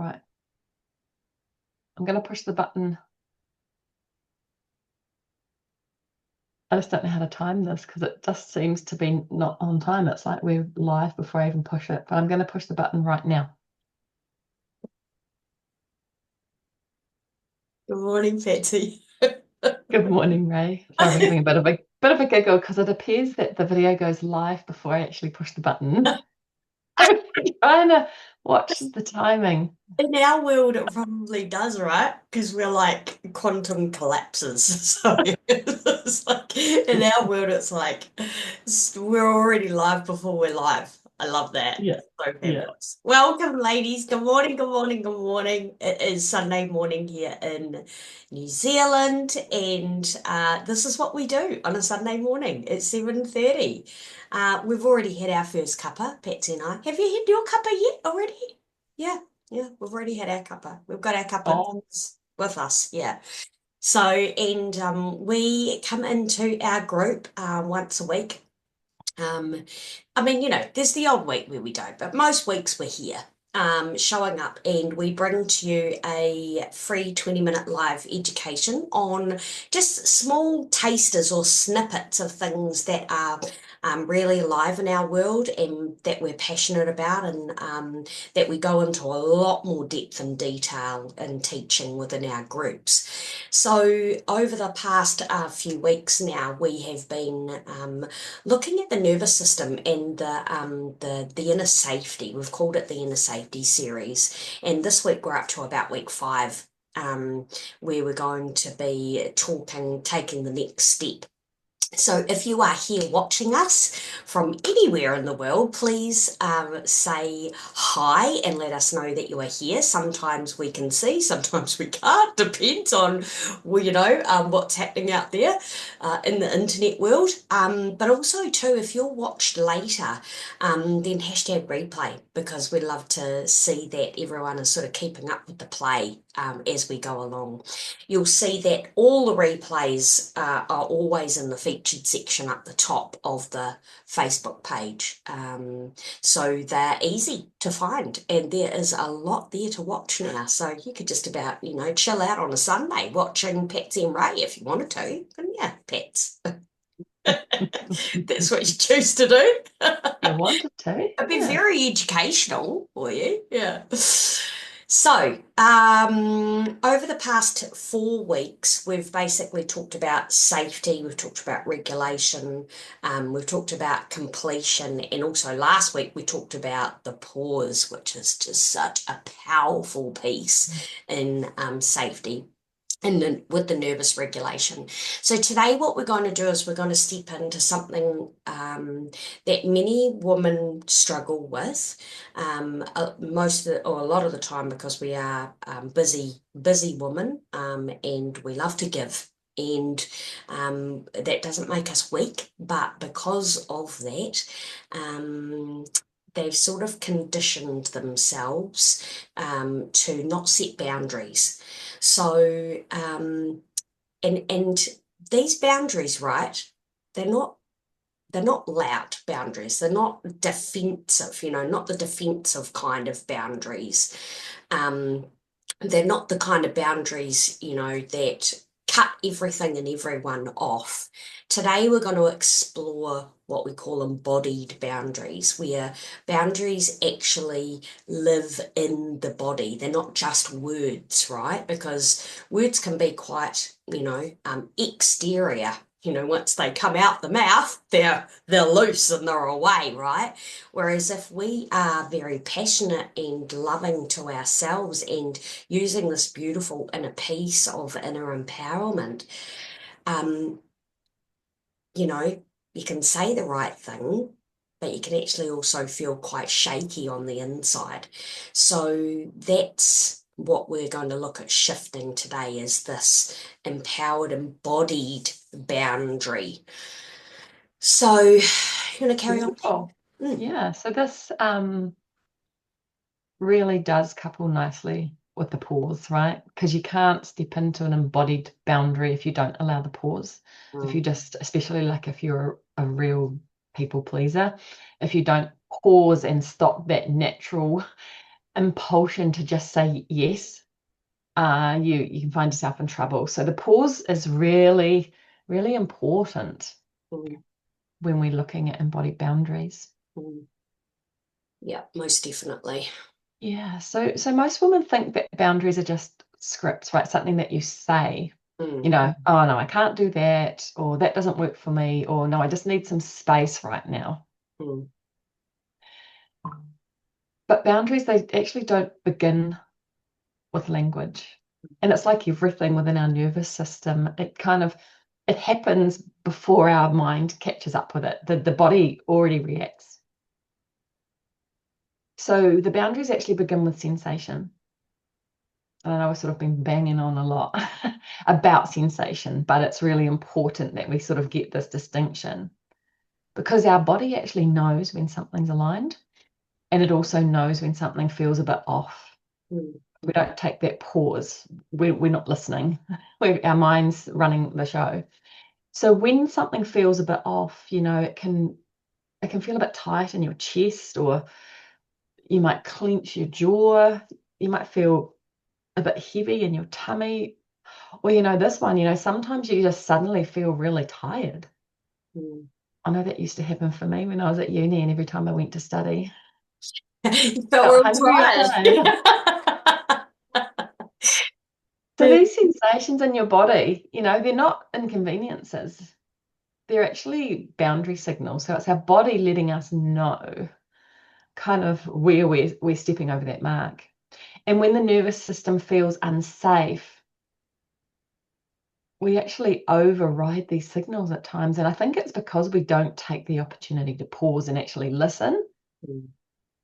Right. I'm going to push the button. I just don't know how to time this because it just seems to be not on time. It's like we're live before I even push it, but I'm going to push the button right now. Good morning, Patsy. Good morning, Ray. Sorry, I'm having a bit of a giggle because it appears that the video goes live before I actually push the button. I'm trying to watch the timing. In our world, it probably does, right? Because we're like quantum collapses. So it's like in our world, it's like we're already live before we're live. I love that. Yeah, So yeah. fabulous. Welcome, ladies. Good morning, good morning, good morning. It is Sunday morning here in New Zealand, and this is what we do on a Sunday morning at 7:30. We've already had our first cuppa, Patsy and I. Have you had your cuppa yet already? Yeah. Yeah, we've already had our cuppa. We've got our cuppa Oh, with us. Yeah. So, and we come into our group once a week. Um, I mean, there's the odd week where we don't, but most weeks we're here, showing up, and we bring to you a free 20-minute live education on just small tasters or snippets of things that are really alive in our world and that we're passionate about, and that we go into a lot more depth and detail in teaching within our groups. So, over the past few weeks now, we have been looking at the nervous system and the inner safety. We've called it the inner safety series, and this week we're up to about week 5, where we're going to be taking the next step. So if you are here watching us from anywhere in the world, please say hi and let us know that you are here. Sometimes we can see, sometimes we can't. Depends on, what's happening out there in the internet world. But also too, if you're watched later, then hashtag replay, because we love to see that everyone is sort of keeping up with the play as we go along. You'll see that all the replays are always in the featured section up the top of the Facebook page. So they're easy to find, and there is a lot there to watch now. So you could just about, chill out on a Sunday watching Patsy and Ray if you wanted to. And yeah, Pats. That's what you choose to do. you wanted to? It'd be Yeah. very educational for you. Yeah. So, over the past 4 weeks, we've basically talked about safety, we've talked about regulation, we've talked about completion, and also last week we talked about the pause, which is just such a powerful piece in safety and with the nervous regulation. So today what we're going to do is we're going to step into something that many women struggle with, or a lot of the time, because we are busy women, and we love to give. And that doesn't make us weak, but because of that, they've sort of conditioned themselves to not set boundaries. So, and these boundaries, right? They're not they're not loud boundaries. They're not defensive, not the defensive kind of boundaries. Um, they're not the kind of boundaries, that cut everything and everyone off. Today, we're going to explore what we call embodied boundaries, where boundaries actually live in the body. They're not just words, right? Because words can be quite, exterior. Once they come out the mouth, they're loose and they're away, right? Whereas if we are very passionate and loving to ourselves and using this beautiful inner piece of inner empowerment, um, you can say the right thing, but you can actually also feel quite shaky on the inside. So that's what we're going to look at shifting today, is this empowered, embodied boundary. So you want to carry on? Beautiful. Mm. Yeah. So this really does couple nicely with the pause, right? Because you can't step into an embodied boundary if you don't allow the pause. If you Mm. just, especially like if you're a real people pleaser, if you don't pause and stop that natural impulsion to just say yes, you can find yourself in trouble. So the pause is really, really important Mm, when we're looking at embodied boundaries. mm. Yeah, most definitely. Yeah, so most women think that boundaries are just scripts, right? Something that you say, Mm, oh no, I can't do that, or that doesn't work for me, or no, I just need some space right now. mm, But boundaries, they actually don't begin with language. And it's like everything within our nervous system. It happens before our mind catches up with it. The body already reacts. So the boundaries actually begin with sensation. And I know I've sort of been banging on a lot about sensation, but it's really important that we sort of get this distinction because our body actually knows when something's aligned and it also knows when something feels a bit off. mm. We don't take that pause. We're not listening. Our mind's running the show. So when something feels a bit off, it can feel a bit tight in your chest, or you might clench your jaw. You might feel a bit heavy in your tummy. Or this one, sometimes you just suddenly feel really tired. Mm. I know that used to happen for me when I was at uni, and every time I went to study, You felt felt real hungry or tired. tired. So these sensations in your body, they're not inconveniences. They're actually boundary signals. So it's our body letting us know kind of where we're stepping over that mark. And when the nervous system feels unsafe, we actually override these signals at times. And I think it's because we don't take the opportunity to pause and actually listen, Mm.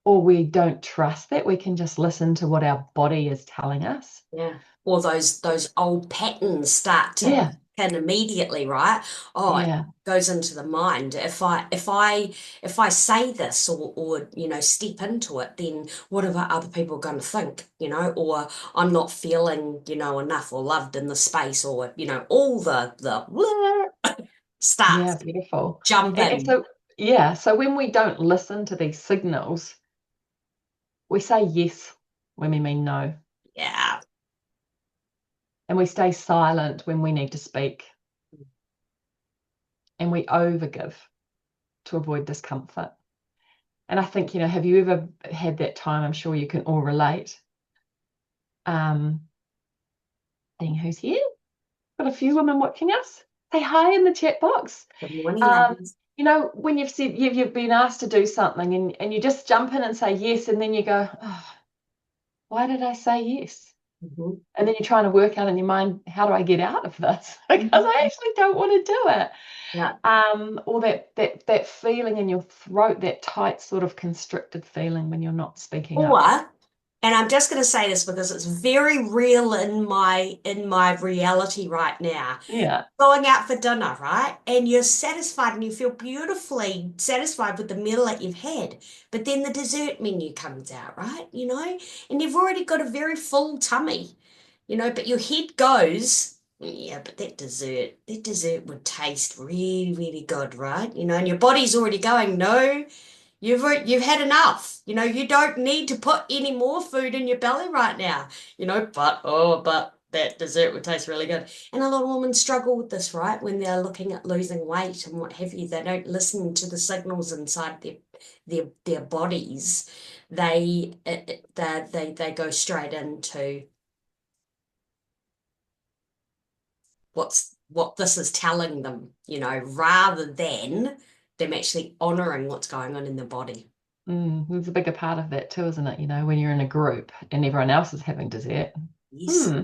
or we don't trust that we can just listen to what our body is telling us. Yeah. Or those old patterns start to Yeah, happen immediately, right? Oh, it yeah, goes into the mind. If I say this or step into it, then what are other people going to think? Or I'm not feeling, enough or loved in the space, or all the yeah, starts beautiful. And jumping. so, yeah, so when we don't listen to these signals, we say yes when we mean no, Yeah. and we stay silent when we need to speak, and we overgive to avoid discomfort. And I think, have you ever had that time? I'm sure you can all relate. Um, Seeing who's here. Got a few women watching us. Say hi in the chat box. Good morning, Um, ladies. when you've said you've been asked to do something and you just jump in and say yes, and then you go, oh, why did I say yes? Mhm. And then you're trying to work out in your mind, how do I get out of this? Because I actually don't want to do it. Yeah. Or that feeling in your throat, that tight sort of constricted feeling when you're not speaking up. Or, and I'm just going to say this because it's very real in my reality right now. Yeah. Going out for dinner, right? And you're satisfied and you feel beautifully satisfied with the meal that you've had. But then the dessert menu comes out, right? And you've already got a very full tummy, but your head goes, yeah, but that dessert would taste really, really good, right? And your body's already going, no. You've had enough. You don't need to put any more food in your belly right now. But that dessert would taste really good. And a lot of women struggle with this, right? When they're looking at losing weight and what have you, they don't listen to the signals inside their bodies. They go straight into what this is telling them, rather than them actually honoring what's going on in their body. There's a bigger part of that too, isn't it? When you're in a group and everyone else is having dessert. Yes. Hmm.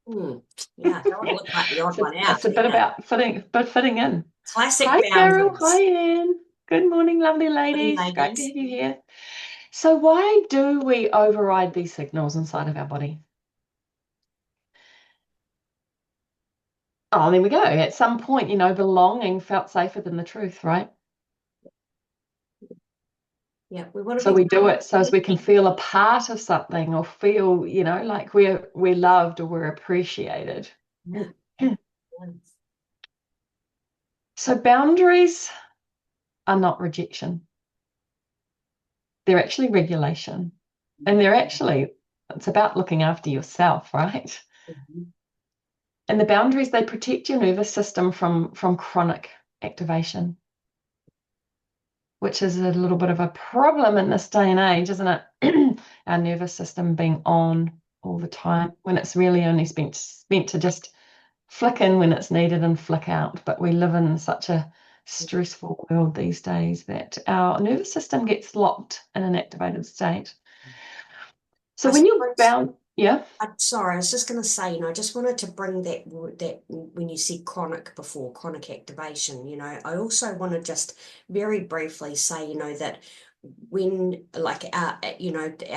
Hmm. Yeah, I don't want to look like the odd So one it's out a bit either. about fitting in. Classic Hi, Carol. Hi, boundaries. Anne. Good morning, lovely Morning, ladies. Great to ladies. have you here. So why do we override these signals inside of our body? Oh, there we go. At some point, belonging felt safer than the truth, right? Yeah, we want to So be we do loved. it so as we can feel a part of something or feel, like we're loved or we're appreciated. Yeah. So boundaries are not rejection. They're actually regulation. And it's about looking after yourself, right? Mhm. And the boundaries, they protect your nervous system from chronic activation, which is a little bit of a problem in this day and age, isn't it? Our nervous system being on all the time when it's really only spent to just flick in when it's needed and flick out. But we live in such a stressful world these days that our nervous system gets locked in an activated state. So I when you're suppose. bound, yeah, I'm sorry, I was just going to say, I just wanted to bring that when you said chronic before, chronic activation, I also want to just very briefly say, that when like our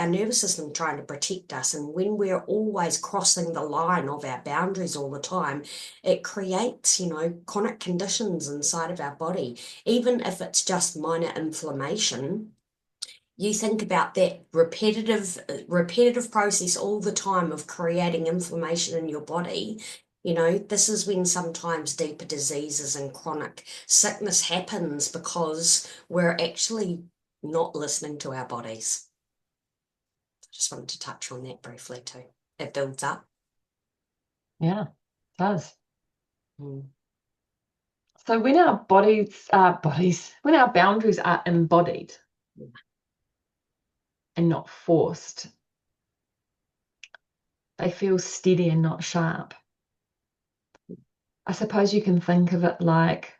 nervous system trying to protect us, and when we're always crossing the line of our boundaries all the time, it creates, chronic conditions inside of our body, even if it's just minor inflammation. You think about that repetitive process all the time of creating inflammation in your body. This is when sometimes deeper diseases and chronic sickness happens because we're actually not listening to our bodies. I just wanted to touch on that briefly too. It builds up. yeah, it does. Mm. So when our when our boundaries are embodied and not forced, they feel steady and not sharp. I suppose you can think of it like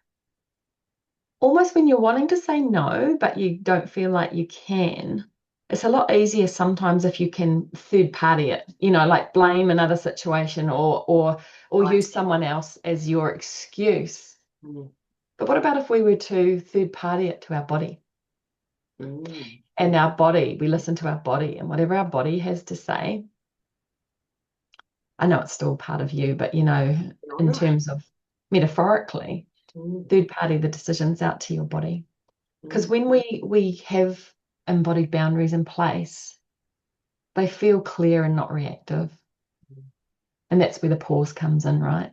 almost when you're wanting to say no, but you don't feel like you can. It's a lot easier sometimes if you can third party it, like blame another situation or Right. use someone else as your excuse. Mm. But what about if we were to third party it to our body? Mm. And our body, we listen to our body, and whatever our body has to say, I know it's still part of you, but No, in no. terms of metaphorically, Mm. third party the decisions out to your body. Because Mm. when we have embodied boundaries in place, they feel clear and not reactive. And that's where the pause comes in, right?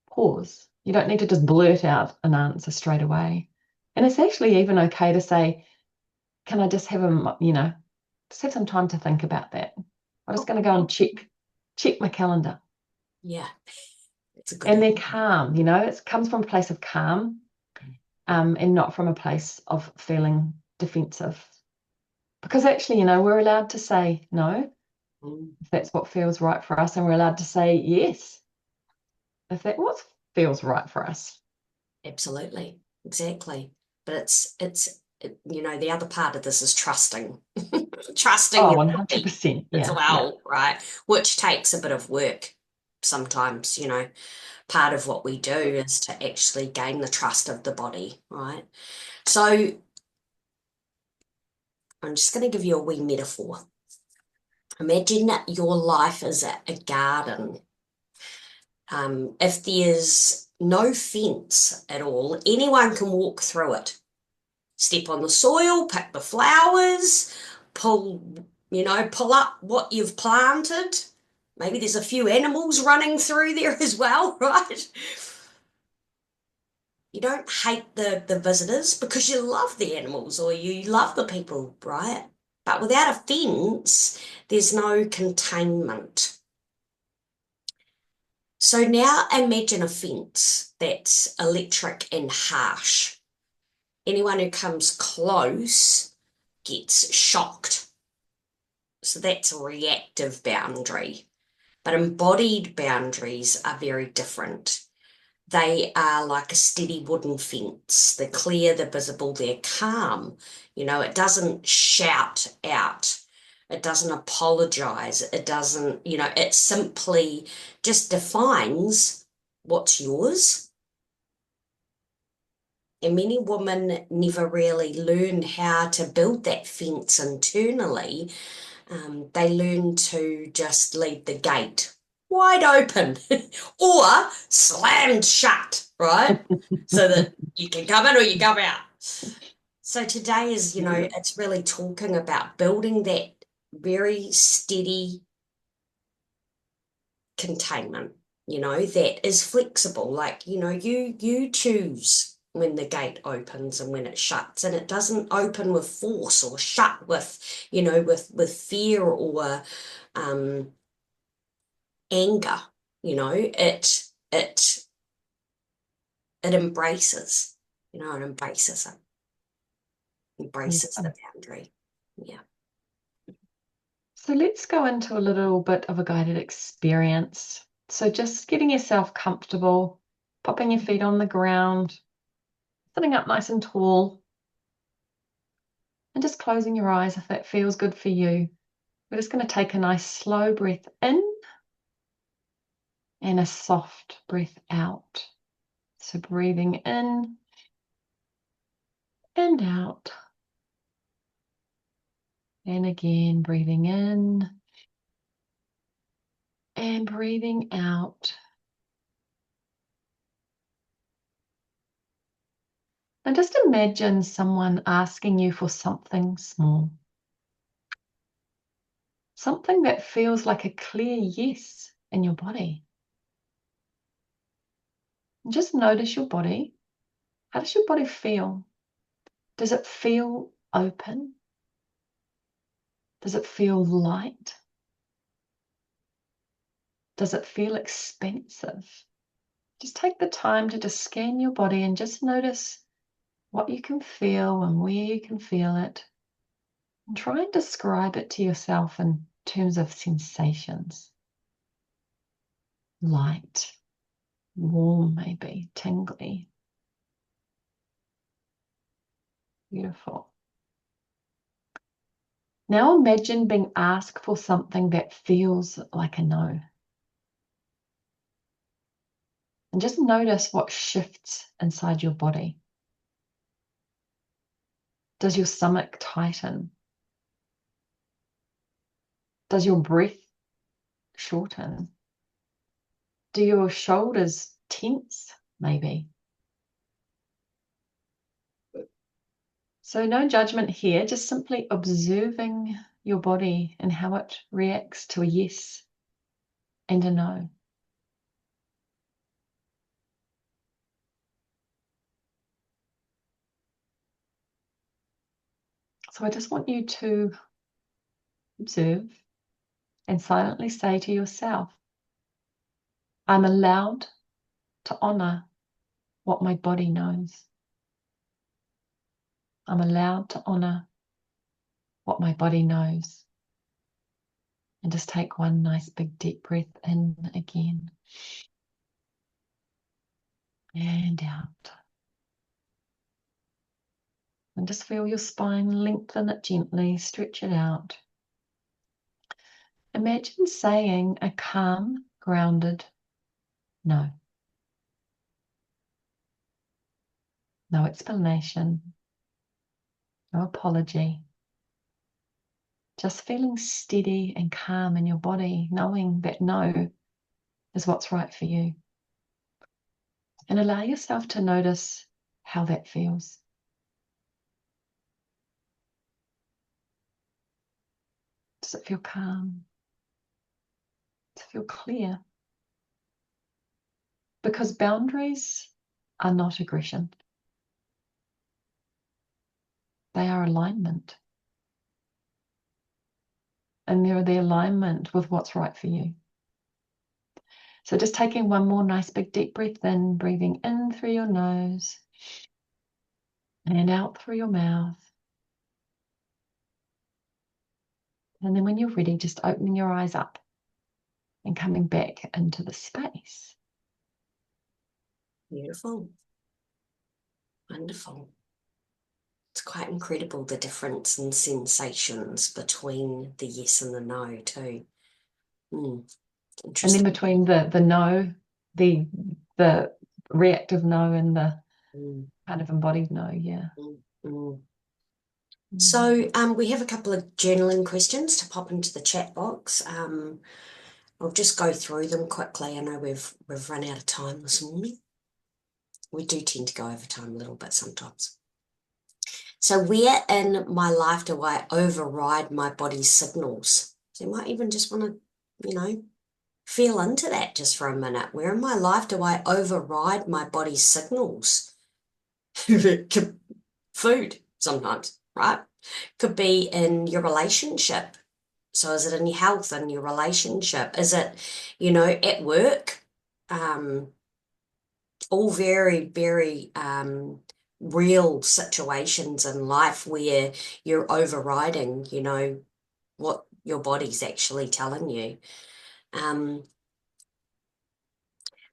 Pause. You don't need to just blurt out an answer straight away. And it's actually even okay to say, can I just just have some time to think about that. I'm just going to go and check my calendar. Yeah, it's a good And one. they're calm, it comes from a place of calm, and not from a place of feeling defensive. Because actually, we're allowed to say no Mm. if that's what feels right for us, and we're allowed to say yes if that what feels right for us. Absolutely, exactly. But the other part of this is trusting, trusting Oh, your body 100%. as Yeah, yeah. well, right? Which takes a bit of work sometimes, part of what we do is to actually gain the trust of the body, right? So I'm just going to give you a wee metaphor. Imagine that your life is a garden. If there's no fence at all, anyone can walk through it. Step on the soil, pick the flowers, pull, pull up what you've planted. Maybe there's a few animals running through there as well, right? You don't hate the visitors because you love the animals or you love the people, right? But without a fence, there's no containment. So now imagine a fence that's electric and harsh. Anyone who comes close gets shocked. So that's a reactive boundary. But embodied boundaries are very different. They are like a steady wooden fence. They're clear, they're visible, they're calm. It doesn't shout out. It doesn't apologize. It doesn't, it simply just defines what's yours. And many women never really learn how to build that fence internally. They learn to just leave the gate wide open or slammed shut, right? So that you can come in or you come out. So today is, Yeah. it's really talking about building that very steady containment, that is flexible. Like, you choose. when the gate opens and when it shuts, and it doesn't open with force or shut with, with fear or anger. It embraces, it embraces the Beautiful. boundary. Yeah. So let's go into a little bit of a guided experience. So just getting yourself comfortable, popping your feet on the ground, sitting up nice and tall, and just closing your eyes if that feels good for you. We're just going to take a nice slow breath in and a soft breath out. So breathing in and out. And again, breathing in and breathing out. And just imagine someone asking you for something small. Something that feels like a clear yes in your body. And just notice your body. How does your body feel? Does it feel open? Does it feel light? Does it feel expansive? Just take the time to just scan your body and just notice what you can feel and where you can feel it. And try and describe it to yourself in terms of sensations. Light, warm maybe, tingly. Beautiful. Now imagine being asked for something that feels like a no. And just notice what shifts inside your body. Does your stomach tighten? Does your breath shorten? Do your shoulders tense, maybe? So no judgment here, just simply observing your body and how it reacts to a yes and a no. So I just want you to observe and silently say to yourself, I'm allowed to honor what my body knows. I'm allowed to honor what my body knows. And just take one nice big deep breath in again and out. And just feel your spine, lengthen it gently, stretch it out. Imagine saying a calm, grounded no. No explanation, no apology. Just feeling steady and calm in your body, knowing that no is what's right for you. And allow yourself to notice how that feels. Does it feel calm? Does it feel clear? Because boundaries are not aggression. They are alignment. And they're the alignment with what's right for you. So just taking one more nice big deep breath in, breathing in through your nose and out through your mouth. And then when you're ready, just opening your eyes up and coming back into the space. Beautiful. Wonderful. It's quite incredible the difference in sensations between the yes and the no too. And then Interesting. between the no, the reactive no and the kind of embodied no, yeah. So we have a couple of journaling questions to pop into the chat box. I'll just go through them quickly. I know we've run out of time this morning. We do tend to go over time a little bit sometimes. So where in my life do I override my body's signals? So you might even just want to, feel into that just for a minute. Where in my life do I override my body's signals? Food sometimes, right? Could be in your relationship. So is it in your health and your relationship? Is it, at work? Um, all very, very real situations in life where you're overriding, what your body's actually telling you. Um,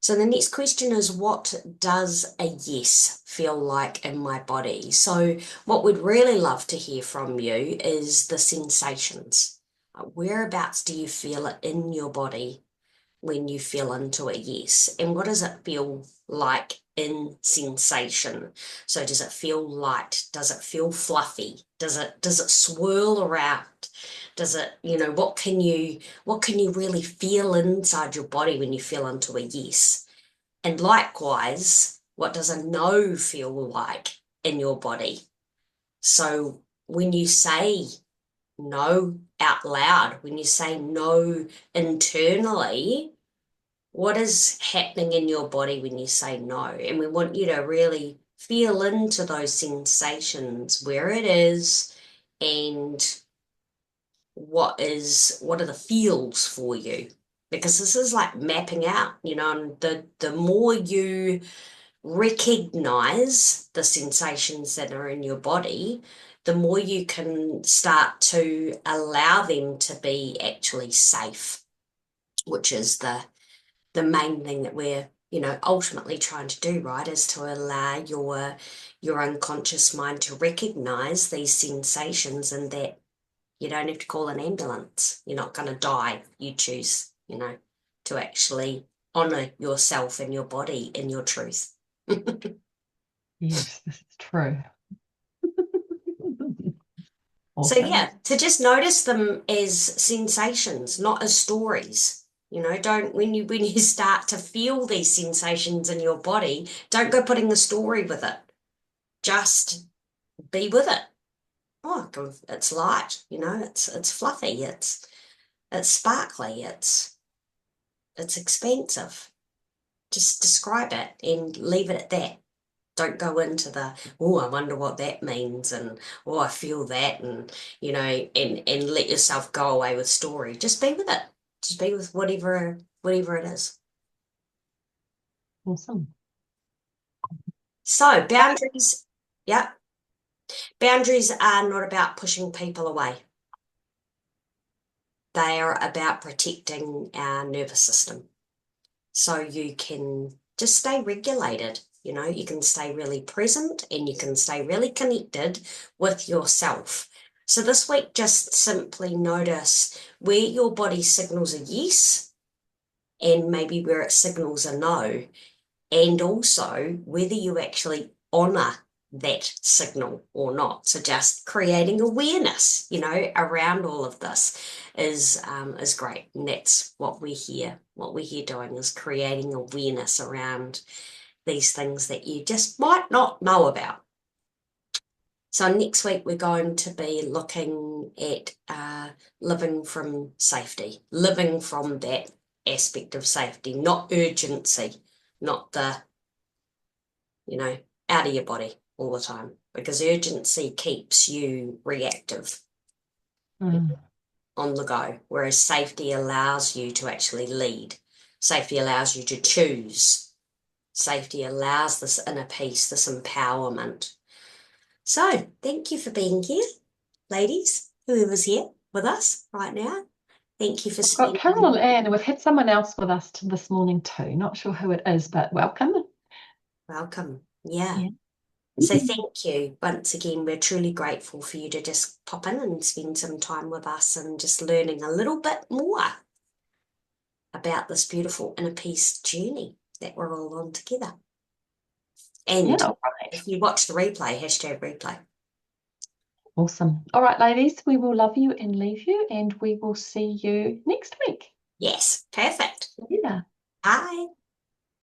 so the next question is, what does a yes feel like in my body? So what we'd really love to hear from you is the sensations. Whereabouts do you feel it in your body when you feel into a yes? And what does it feel like in sensation? So does it feel light? Does it feel fluffy? Does it swirl around? Does it, what can you really feel inside your body when you feel into a yes? And likewise, what does a no feel like in your body? So when you say no out loud, when you say no internally, what is happening in your body when you say no? And we want you to really feel into those sensations, where it is, and what are the feels for you? Because this is like mapping out, and the more you recognize the sensations that are in your body, the more you can start to allow them to be actually safe, which is the main thing that we're, ultimately trying to do, right, is to allow your unconscious mind to recognize these sensations, and that you don't have to call an ambulance. You're not going to die. You choose, to actually honor yourself and your body and your truth. Yes, this is true. So Awesome. yeah, to just notice them as sensations, not as stories. Don't when you start to feel these sensations in your body, don't go putting a story with it. Just be with it. Oh, it's light, it's fluffy, it's sparkly, it's expansive. Just describe it and leave it at that. Don't go into the, oh, I wonder what that means, and oh, I feel that, and and let yourself go away with story. Just be with it. Just be with whatever it is. Awesome. So boundaries, yeah, boundaries are not about pushing people away. They are about protecting our nervous system. So you can just stay regulated. You can stay really present and you can stay really connected with yourself. So this week, just simply notice where your body signals a yes and maybe where it signals a no, and also whether you actually honor that signal or not. So just creating awareness, around all of this is great, and that's what we're here. What we're here doing is creating awareness around these things that you just might not know about. So next week we're going to be looking at living from safety, living from that aspect of safety, not urgency, not the out of your body all the time, because urgency keeps you reactive Mm. on the go, whereas safety allows you to actually lead. Safety allows you to choose. Safety allows this inner peace, this empowerment. So, thank you for being here, ladies, whoever's here with us right now. Thank you for I've got spending. Carol and we've had someone else with us this morning too. Not sure who it is, but welcome. Welcome. Yeah. Yeah. So thank you once again. We're truly grateful for you to just pop in and spend some time with us and just learning a little bit more about this beautiful inner peace journey that we're all on together. Yeah, And all right. if you watch the replay, hashtag replay. Awesome. All right, ladies, we will love you and leave you, and we will see you next week. Yes, perfect. Yeah. Bye.